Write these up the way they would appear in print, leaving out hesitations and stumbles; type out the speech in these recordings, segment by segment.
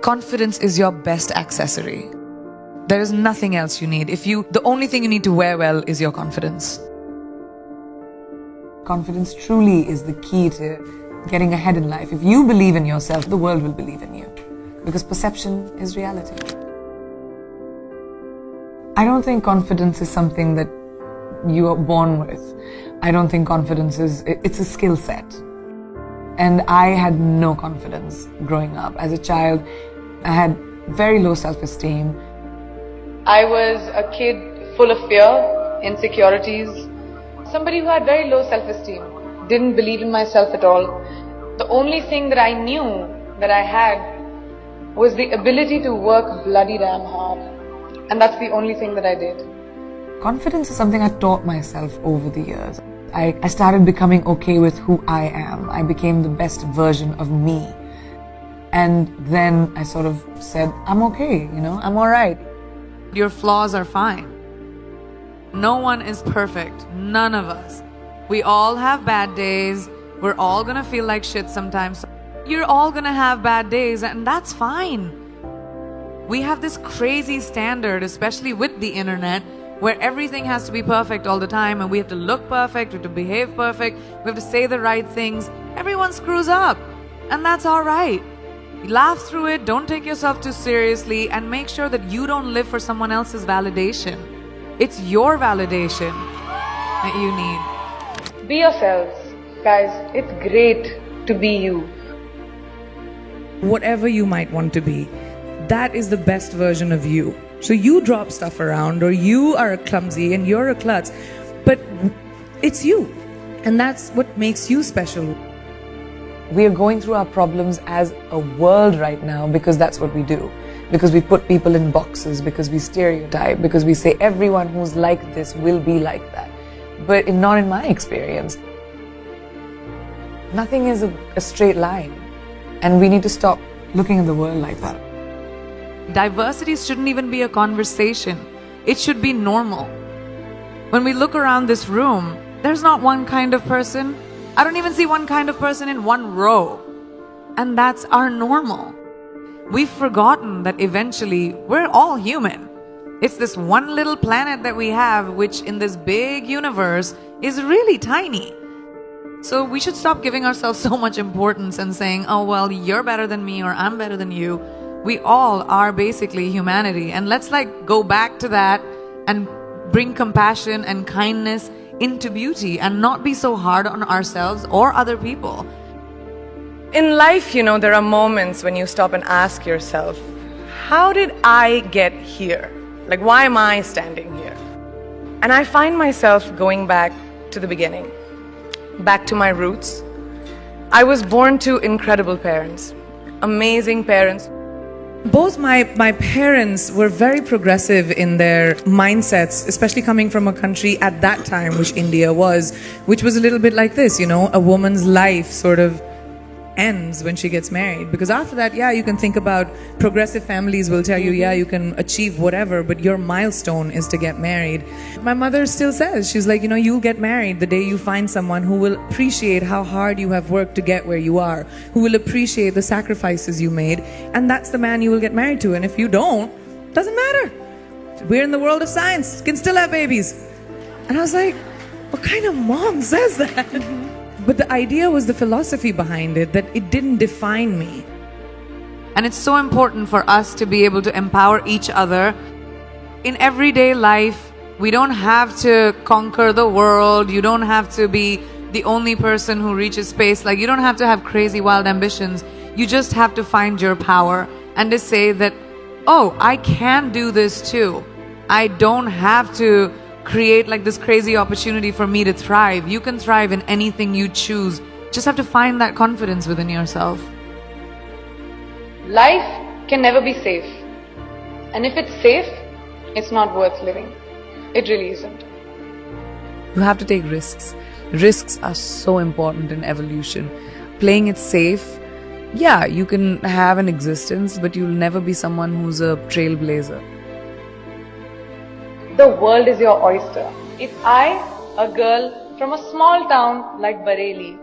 Confidence is your best accessory. There is nothing else you need. The only thing you need to wear well is your confidence. Confidence truly is the key to getting ahead in life. If you believe in yourself, the world will believe in you. Because perception is reality. I don't think confidence is something that you are born with. I don't think confidence it's a skill set. And I had no confidence growing up. As a child, I had very low self-esteem. I was a kid full of fear, insecurities, somebody who had very low self-esteem, didn't believe in myself at all. The only thing that I knew that I had was the ability to work bloody damn hard. And that's the only thing that I did. Confidence is something I taught myself over the years. I started becoming okay with who I am. I became the best version of me. And then I sort of said, I'm okay, I'm alright. Your flaws are fine. No one is perfect. None of us. We all have bad days. We're all gonna feel like shit sometimes. You're all gonna have bad days, and that's fine. We have this crazy standard, especially with the internet, where everything has to be perfect all the time, and we have to look perfect, we have to behave perfect, we have to say the right things. Everyone screws up, and that's alright. Laugh through it, don't take yourself too seriously, and make sure that you don't live for someone else's validation. It's your validation that you need. Be yourselves. Guys, it's great to be you. Whatever you might want to be, that is the best version of you. So you drop stuff around, or you are clumsy and you're a klutz, but it's you. And that's what makes you special. We are going through our problems as a world right now because that's what we do. Because we put people in boxes, because we stereotype, because we say everyone who's like this will be like that. But not in my experience. Nothing is a straight line. And we need to stop looking at the world like that. Diversity shouldn't even be a conversation. It should be normal. When we look around this room, there's not one kind of person. I don't even see one kind of person in one row. And that's our normal. We've forgotten that eventually we're all human. It's this one little planet that we have, which in this big universe is really tiny. So we should stop giving ourselves so much importance and saying, oh, well, you're better than me or I'm better than you. We all are basically humanity. And let's go back to that and bring compassion and kindness into beauty and not be so hard on ourselves or other people. In life, there are moments when you stop and ask yourself, how did I get here? Why am I standing here? And I find myself going back to the beginning, back to my roots. I was born to incredible parents, amazing parents. Both my parents were very progressive in their mindsets, especially coming from a country at that time, which India was, which was a little bit like this, a woman's life sort of ends when she gets married. Because after that, you can think about progressive families will tell you, you can achieve whatever, but your milestone is to get married. My mother still says, she's like, you'll get married the day you find someone who will appreciate how hard you have worked to get where you are, who will appreciate the sacrifices you made, and that's the man you will get married to. And if you don't, doesn't matter. We're in the world of science, you can still have babies. And I was like, what kind of mom says that? But the idea was the philosophy behind it, that it didn't define me. And it's so important for us to be able to empower each other. In everyday life, we don't have to conquer the world. You don't have to be the only person who reaches space. You don't have to have crazy, wild ambitions. You just have to find your power and to say that, oh, I can do this too. I don't have to create this crazy opportunity for me to thrive. You can thrive in anything you choose. Just have to find that confidence within yourself. Life can never be safe. And if it's safe, it's not worth living. It really isn't. You have to take risks. Risks are so important in evolution. Playing it safe, you can have an existence, but you'll never be someone who's a trailblazer. The world is your oyster. If I, a girl from a small town like Bareilly,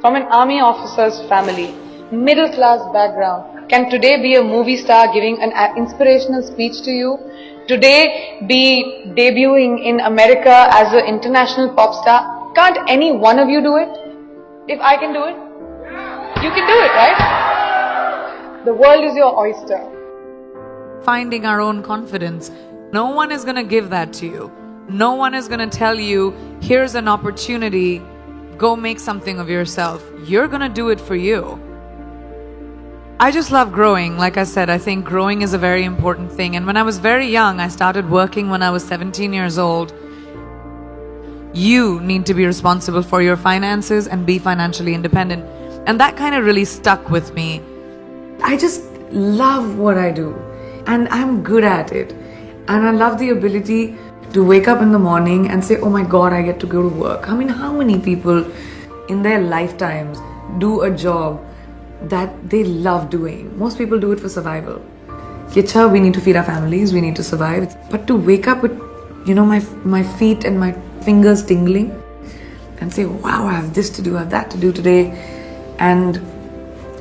from an army officer's family, middle class background, can today be a movie star giving an inspirational speech to you, today be debuting in America as an international pop star. Can't any one of you do it? If I can do it, you can do it, right? The world is your oyster. Finding our own confidence. No one is going to give that to you. No one is going to tell you, here's an opportunity, go make something of yourself. You're going to do it for you. I just love growing. Like I said, I think growing is a very important thing. And when I was very young, I started working when I was 17 years old. You need to be responsible for your finances and be financially independent. And that kind of really stuck with me. I just love what I do. And I'm good at it. And I love the ability to wake up in the morning and say, oh my God, I get to go to work. I mean, how many people in their lifetimes do a job that they love doing? Most people do it for survival. Kicha, we need to feed our families, we need to survive. But to wake up with, my feet and my fingers tingling and say, wow, I have this to do, I have that to do today. And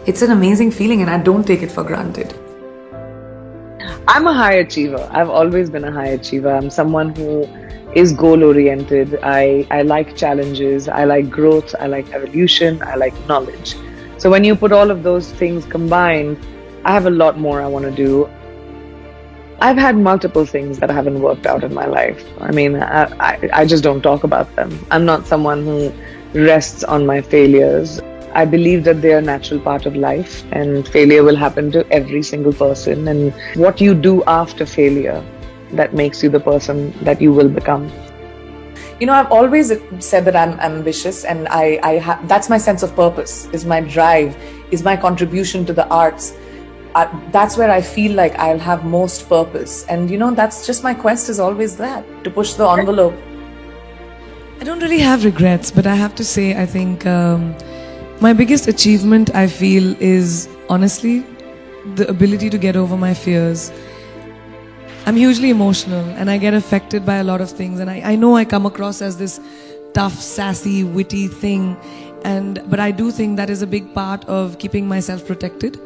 it's an amazing feeling and I don't take it for granted. I'm a high achiever. I've always been a high achiever. I'm someone who is goal-oriented. I like challenges. I like growth. I like evolution. I like knowledge. So when you put all of those things combined, I have a lot more I want to do. I've had multiple things that haven't worked out in my life. I mean, I just don't talk about them. I'm not someone who rests on my failures. I believe that they are a natural part of life and failure will happen to every single person. And what you do after failure, that makes you the person that you will become. I've always said that I'm ambitious and that's my sense of purpose, is my drive, is my contribution to the arts. That's where I feel like I'll have most purpose. And that's just my quest is always that, to push the envelope. I don't really have regrets, but I have to say, I think my biggest achievement, I feel, is honestly the ability to get over my fears. I'm hugely emotional and I get affected by a lot of things, and I know I come across as this tough, sassy, witty thing, but I do think that is a big part of keeping myself protected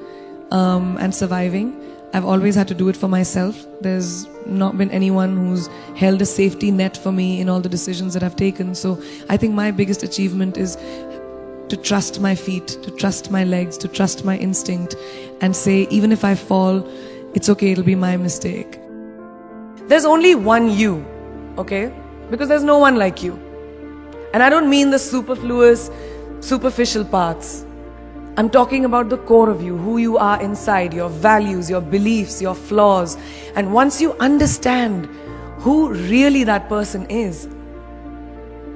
and surviving. I've always had to do it for myself. There's not been anyone who's held a safety net for me in all the decisions that I've taken. So I think my biggest achievement is to trust my feet, to trust my legs, to trust my instinct and say, even if I fall, it's okay, it'll be my mistake. There's only one you, okay? Because there's no one like you. And I don't mean the superfluous, superficial parts. I'm talking about the core of you, who you are inside, your values, your beliefs, your flaws. And once you understand who really that person is,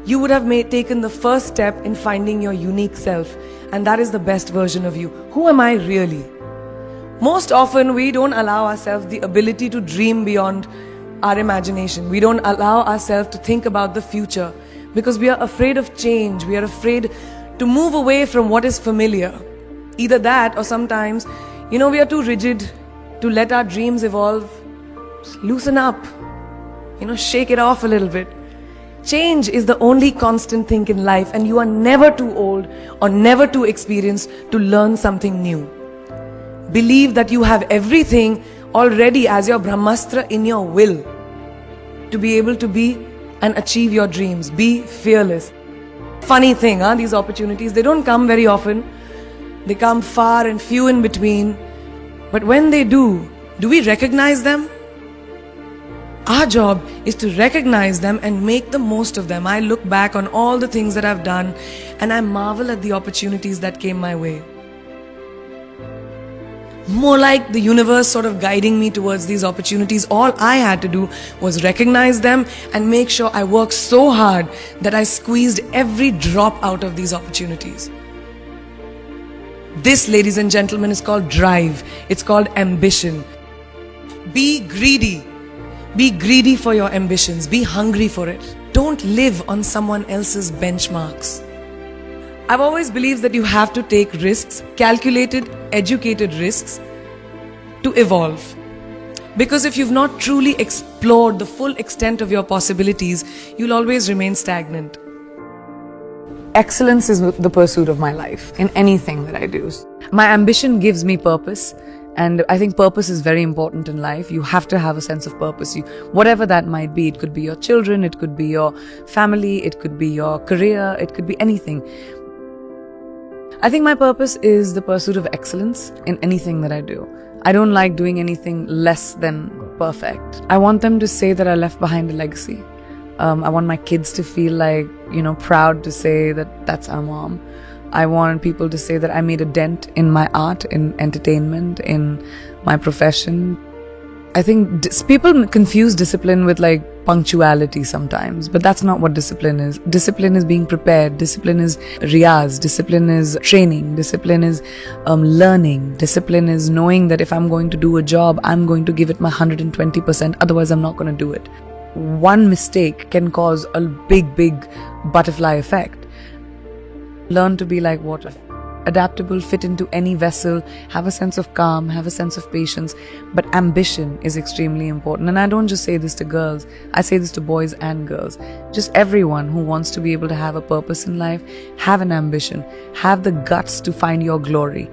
you would have taken the first step in finding your unique self. And that is the best version of you. Who am I really? Most often, we don't allow ourselves the ability to dream beyond our imagination. We don't allow ourselves to think about the future because we are afraid of change. We are afraid to move away from what is familiar. Either that or sometimes, we are too rigid to let our dreams evolve. Loosen up, shake it off a little bit. Change is the only constant thing in life, and you are never too old or never too experienced to learn something new. Believe that you have everything already as your Brahmastra in your will to be able to be and achieve your dreams. Be fearless. Funny thing, these opportunities, they don't come very often. They come far and few in between. But when they do we recognize them? Our job is to recognize them and make the most of them. I look back on all the things that I've done and I marvel at the opportunities that came my way. More like the universe sort of guiding me towards these opportunities. All I had to do was recognize them and make sure I worked so hard that I squeezed every drop out of these opportunities. This, ladies and gentlemen, is called drive. It's called ambition. Be greedy. Be greedy for your ambitions. Be hungry for it. Don't live on someone else's benchmarks. I've always believed that you have to take risks, calculated, educated risks, to evolve. Because if you've not truly explored the full extent of your possibilities, you'll always remain stagnant. Excellence is the pursuit of my life in anything that I do. My ambition gives me purpose And I think purpose is very important in life. You have to have a sense of purpose. Whatever that might be, it could be your children, it could be your family, it could be your career, it could be anything. I think my purpose is the pursuit of excellence in anything that I do. I don't like doing anything less than perfect. I want them to say that I left behind a legacy. I want my kids to feel like, proud to say that that's our mom. I want people to say that I made a dent in my art, in entertainment, in my profession. I think people confuse discipline with punctuality sometimes, but that's not what discipline is. Discipline is being prepared. Discipline is riyaz. Discipline is training. Discipline is learning. Discipline is knowing that if I'm going to do a job, I'm going to give it my 120%. Otherwise, I'm not going to do it. One mistake can cause a big, big butterfly effect. Learn to be like water. Adaptable, fit into any vessel, have a sense of calm, have a sense of patience. But ambition is extremely important. And I don't just say this to girls, I say this to boys and girls. Just everyone who wants to be able to have a purpose in life, have an ambition, have the guts to find your glory.